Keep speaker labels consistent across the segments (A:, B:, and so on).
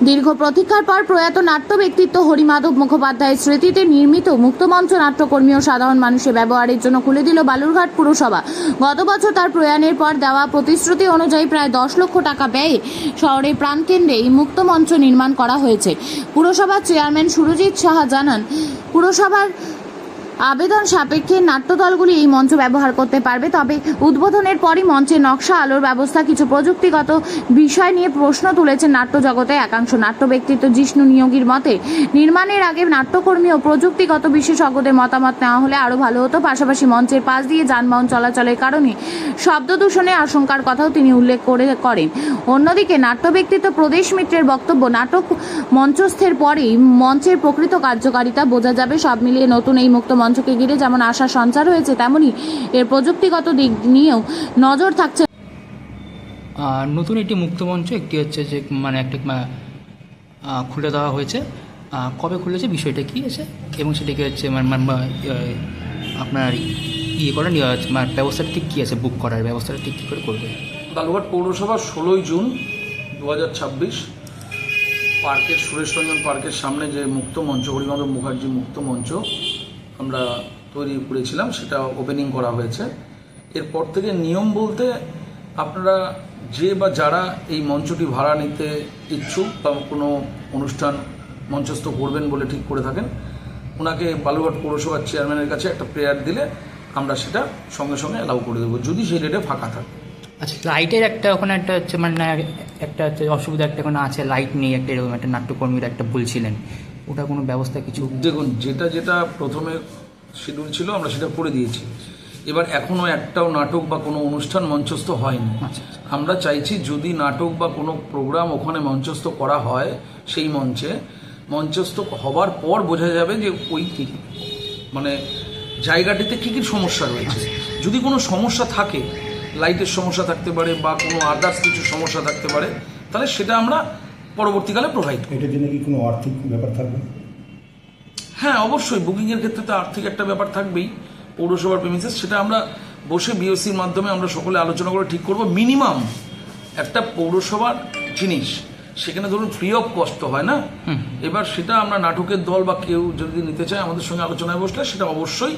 A: দীর্ঘ প্রতীক্ষার পর প্রয়াত নাট্য ব্যক্তিত্ব হরিমাধব মুখোপাধ্যায়ের স্মৃতিতে নির্মিত মুক্তমঞ্চ নাট্যকর্মী ও সাধারণ মানুষের ব্যবহারের জন্য খুলে দিল বালুরঘাট পুরসভা। গত বছর তার প্রয়াণের পর দেওয়া প্রতিশ্রুতি অনুযায়ী প্রায় 10 লক্ষ টাকা ব্যয়ে শহরের প্রাণকেন্দ্রে এই মুক্তমঞ্চ নির্মাণ করা হয়েছে। পুরসভার চেয়ারম্যান সুরজিৎ সাহা জানান, পুরসভার আবেদন সাপেক্ষে নাট্যদলগুলি এই মঞ্চ ব্যবহার করতে পারবে। তবে উদ্বোধনের পরই মঞ্চের নকশা, আলোর ব্যবস্থা, কিছু প্রযুক্তিগত বিষয় নিয়ে প্রশ্ন তুলেছেন নাট্য জগতে একাংশ। নাট্য ব্যক্তিত্ব জিষ্ণু নিয়োগীর মতে, নির্মাণের আগে নাট্যকর্মী ও প্রযুক্তিগত বিশেষজ্ঞদের মতামত নেওয়া হলে আরও ভালো হতো। পাশাপাশি মঞ্চের পাশ দিয়ে যানবাহন চলাচলের কারণে শব্দ দূষণের আশঙ্কার কথাও তিনি উল্লেখ করেন। অন্যদিকে নাট্য ব্যক্তিত্ব প্রদেশ মিত্রের বক্তব্য, নাটক মঞ্চস্থের পরেই মঞ্চের প্রকৃত কার্যকারিতা বোঝা যাবে। সব মিলিয়ে নতুন এই মুক্ত মঞ্চকে ঘিরে যেমন আশার সঞ্চার হয়েছে, তেমনি এর প্রযুক্তিগত দিক নিয়েও নজর থাকছে।
B: নতুন একটি মুক্তমঞ্চ একটি হচ্ছে যে একটা খুলে দেওয়া হয়েছে। কবে খুলেছে, বিষয়টা কী আছে এবং সেটাকে হচ্ছে আপনার করার ব্যবস্থাটা ঠিক কী আছে, বুক করার ব্যবস্থাটা ঠিক কী করে করবে।
C: বালুরঘাট পৌরসভা 16 জুন 2026 পার্কের সুরেশরঞ্জন পার্কের সামনে যে মুক্তমঞ্চ, হরিমাধব মুখার্জি মুক্তমঞ্চ আমরা তৈরি করেছিলাম, সেটা ওপেনিং করা হয়েছে। এরপর থেকে নিয়ম বলতে, আপনারা যে বা যারা এই মঞ্চটি ভাড়া নিতে ইচ্ছুক বা কোনো অনুষ্ঠান মঞ্চস্থ করবেন বলে ঠিক করে থাকেন, ওনাকে বালুরঘাট পৌরসভার চেয়ারম্যানের কাছে একটা প্রেয়ার দিলে আমরা সেটা সঙ্গে সঙ্গে অ্যালাউ করে দেবো, যদি সেই ডেটে ফাঁকা থাকে।
B: আচ্ছা, লাইটের একটা ওখানে একটা হচ্ছে একটা হচ্ছে অসুবিধা একটা ওখানে আছে, লাইট নেই একটা, এরকম একটা নাট্যকর্মীরা একটা বলছিলেন, ওটা কোনো ব্যবস্থা কিছু?
C: দেখুন, যেটা প্রথমে শিডিউল ছিল আমরা সেটা করে দিয়েছি। এবার এখনও একটাও নাটক বা কোনো অনুষ্ঠান মঞ্চস্থ হয়নি। আমরা চাইছি যদি নাটক বা কোনো প্রোগ্রাম ওখানে মঞ্চস্থ করা হয়, সেই মঞ্চে মঞ্চস্থ হবার পর বোঝা যাবে যে ওই জায়গাটিতে কী কী সমস্যা রয়েছে। যদি কোনো সমস্যা থাকে, লাইটের সমস্যা থাকতে পারে বা কোনো আদার্স কিছু সমস্যা থাকতে পারে, তাহলে সেটা আমরা পরবর্তীকালে প্রোভাইড করি।
D: এটার জন্য কি কোনো আর্থিক ব্যাপার থাকবে?
C: হ্যাঁ, অবশ্যই বুকিংয়ের ক্ষেত্রে তো আর্থিক একটা ব্যাপার থাকবেই। পৌরসভার প্রেমিসেস, সেটা আমরা বসে বিওসির মাধ্যমে আমরা সকলে আলোচনা করে ঠিক করব। মিনিমাম একটা পৌরসভার জিনিস, সেখানে ধরুন ফ্রি অফ কস্ট তো হয় না। এবার সেটা আমরা নাটকের দল বা কেউ যদি নিতে চায় আমাদের সঙ্গে আলোচনায় বসলে সেটা অবশ্যই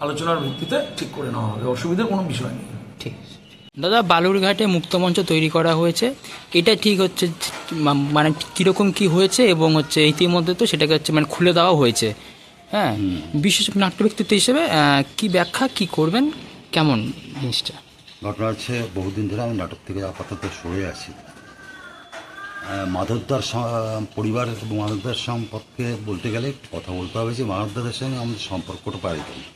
C: আলোচনার ভিত্তিতে ঠিক করে নেওয়া হবে, অসুবিধার কোনো বিষয় নেই।
B: ঠিক আছে দাদা, বালুরঘাটে মুক্তমঞ্চ তৈরি করা হয়েছে, এটা ঠিক হচ্ছে কীরকম কী হয়েছে এবং হচ্ছে ইতিমধ্যে তো সেটাকে হচ্ছে খুলে দেওয়া হয়েছে। হ্যাঁ, বিশেষ নাট্য ব্যক্তিত্ব হিসেবে কি ব্যাখ্যা কি করবেন, কেমন জিনিসটা?
E: ঘটনা হচ্ছে, বহুদিন ধরে আমি নাটক থেকে আপাতত সরে আছি। মাধবদার পরিবার এবং মাধবদার সম্পর্কে বলতে গেলে কথা বলতে হবে যে মাধবদাদের সঙ্গে আমাদের সম্পর্কটা পারিবারিক,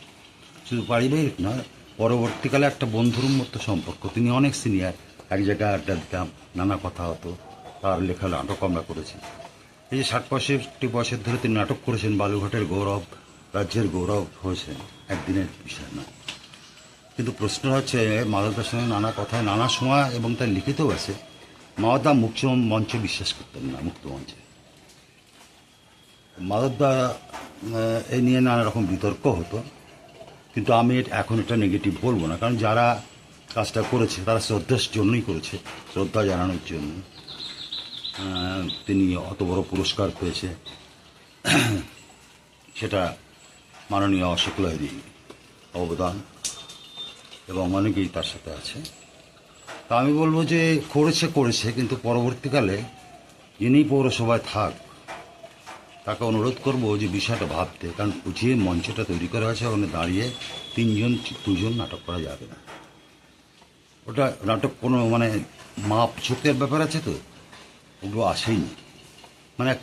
E: শুধু পারিবারিক নয়, পরবর্তীকালে একটা বন্ধুর মতো সম্পর্ক। তিনি অনেক সিনিয়র, এক জায়গায় আড্ডা দিতাম, নানা কথা হতো, তার লেখা নাটক আমরা করেছি। এই যে 60-65 বছর ধরে তিনি নাটক করেছেন, বালুরঘাটের গৌরব, রাজ্যের গৌরব হয়েছে, একদিনের বিষয় না। কিন্তু প্রশ্ন হচ্ছে, মাধবদার সঙ্গে নানা কথায় নানা সময় এবং তার লিখিতও আছে, মাধবদা মুক্ত মঞ্চে বিশ্বাস করতেন না, মুক্ত মঞ্চে। মাধবদা এই নিয়ে নানা রকম বিতর্ক হতো, কিন্তু আমি এখন এটা নেগেটিভ বলবো না, কারণ যারা কাজটা করেছে তারা শ্রদ্ধার জন্যই করেছে, শ্রদ্ধা জানানোর জন্য। তিনি অত বড় পুরস্কার পেয়েছে, সেটা মাননীয় শুক্লাদি অবদান এবং অনেকেই তার সাথে আছে। তা আমি বলবো যে করেছে, কিন্তু পরবর্তীকালে যিনি পৌরসভায় থাক তাকে অনুরোধ করবো যে বিষয়টা ভাবতে, কারণ যে মঞ্চটা তৈরি করা হয়েছে ওখানে দাঁড়িয়ে 3-2জন নাটক করা যাবে না। ওটা নাটক কোনো মাপ চোখের ব্যাপার আছে, তো ওগুলো আসেইনি,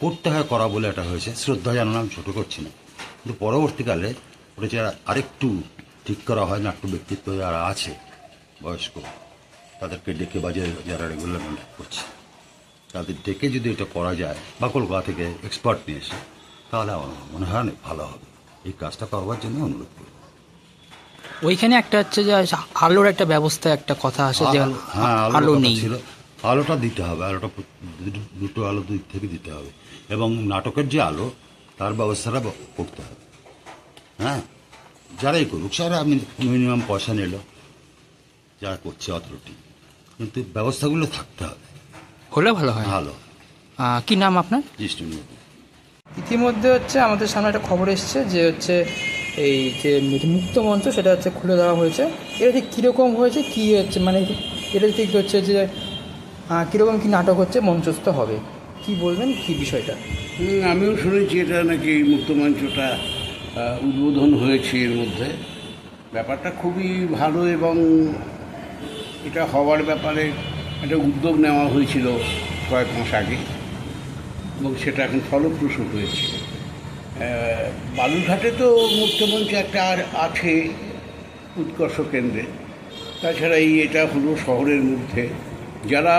E: করতে হয় করা বলে এটা হয়েছে। শ্রদ্ধা জানানো আমি ছোটো করছি না, কিন্তু পরবর্তীকালে ওটা যে আরেকটু ঠিক করা হয়, নাট্য ব্যক্তিত্ব যারা আছে বয়স্ক তাদেরকে ডেকে বাজে, যারা রেগুলার নাটক করছে তাদের ডেকে যদি এটা করা যায় বা কলকাতা থেকে এক্সপার্ট নিয়ে এসে, তাহলে আমার মনে হয় অনেক ভালো হবে। এই কাজটা করবার জন্য অনুরোধ করি।
B: ওইখানে একটা হচ্ছে যে আলোর একটা ব্যবস্থা, একটা কথা আছে যে
E: হ্যাঁ,
B: আলো নেই,
E: ছিল, আলোটা দিতে হবে, আলোটা দুটো আলো দিক থেকে দিতে হবে, এবং নাটকের যে আলো তার ব্যবস্থাটা করতে হবে। হ্যাঁ, যারাই করুক, সারা মিনিমাম পয়সা নিল যারা করছে অথরিটি, কিন্তু ব্যবস্থাগুলো থাকতে হবে,
B: হলে ভালো হয়।
E: ভালো।
B: কি নাম আপনার?
E: জিষ্ণু
B: ইতিমধ্যে হচ্ছে আমাদের সামনে একটা খবর এসছে যে হচ্ছে এই যে মুক্ত মঞ্চ সেটা হচ্ছে খুলে দেওয়া হয়েছে। এটা ঠিক কীরকম হয়েছে, কী হচ্ছে, মানে এটা ঠিক হচ্ছে যে কীরকম কী নাটক হচ্ছে মঞ্চস্থ হবে, কি বলবেন কি বিষয়টা?
F: আমিও শুনেছি এটা নাকি এই মুক্তমঞ্চটা উদ্বোধন হয়েছে এর মধ্যে। ব্যাপারটা খুবই ভালো এবং এটা হওয়ার ব্যাপারে একটা উদ্যোগ নেওয়া হয়েছিল কয়েক মাস আগে এবং সেটা এখন ফলপ্রসূ হয়েছে। বালুরঘাটে তো মুক্তমঞ্চ একটা আর আছে উৎকর্ষ কেন্দ্রে, তাছাড়া এটা হলো শহরের মধ্যে। যারা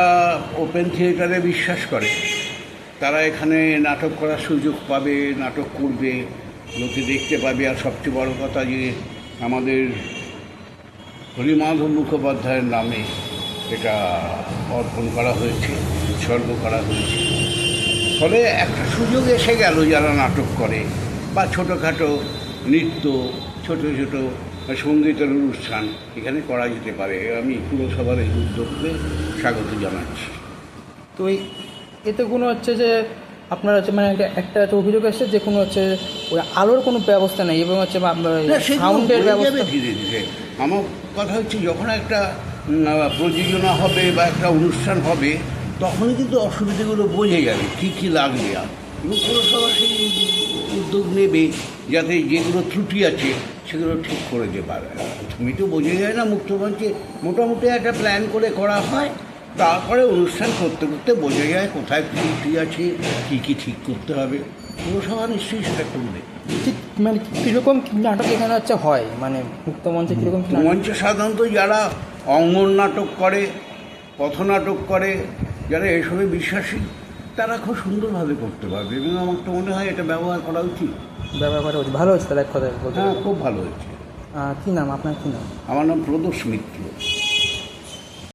F: ওপেন থিয়েটারে বিশ্বাস করে তারা এখানে নাটক করার সুযোগ পাবে, নাটক করবে, লোকে দেখতে পাবে। আর সবচেয়ে বড় কথা যে আমাদের হরিমাধব মুখোপাধ্যায়ের নামে এটা অর্পণ করা হয়েছে, উৎসর্গ করা হয়েছে। ফলে একটা সুযোগ এসে গেল যারা নাটক করে বা ছোটোখাটো নৃত্য, ছোটো ছোটো সঙ্গীতের অনুষ্ঠান এখানে করা যেতে পারে। আমি পুরসভার এই উদ্যোগকে স্বাগত জানাচ্ছি।
B: তো এতে কোনো হচ্ছে যে আপনার হচ্ছে মানে একটা হচ্ছে অভিযোগ এসছে যে কোনো হচ্ছে ওই আলোর কোনো ব্যবস্থা নেই এবং হচ্ছে সাউন্ডের ব্যবস্থা।
F: ধীরে ধীরে আমার কথা হচ্ছে যখন একটা প্রযোজনা হবে বা একটা অনুষ্ঠান হবে তখনই কিন্তু অসুবিধাগুলো বোঝা যাবে, কী কী লাগবে। আর এবং পুরসভা সেই উদ্যোগ নেবে যাতে যেগুলো ত্রুটি আছে সেগুলো ঠিক করে দিতে পারে। তুমি তো বোঝা যায় না, মুক্তমঞ্চে মোটামুটি একটা প্ল্যান করে করা হয়, তারপরে অনুষ্ঠান করতে করতে বোঝা যায় কোথায় ত্রুটি আছে, কী কী ঠিক করতে হবে। পুরসভা নিশ্চয়ই সেটা করবে।
B: ঠিক মানে কীরকম নাটক এখানে হচ্ছে হয়, মানে মুক্ত মঞ্চে কীরকম
F: মঞ্চে সাধারণত যারা অঙ্গন নাটক করে, পথনাটক করে, যারা এসবে বিশ্বাসী তারা খুব সুন্দরভাবে করতে পারবে এবং আমার তো মনে হয় এটা ব্যবহার করা উচিত।
B: ব্যবহার করা উচিত, ভালো হচ্ছে তার এক কথায় বলতে।
F: হ্যাঁ, খুব ভালো হয়েছে।
B: কী নাম আপনার, কী নাম?
F: আমার নাম প্রদোষ মিত্র।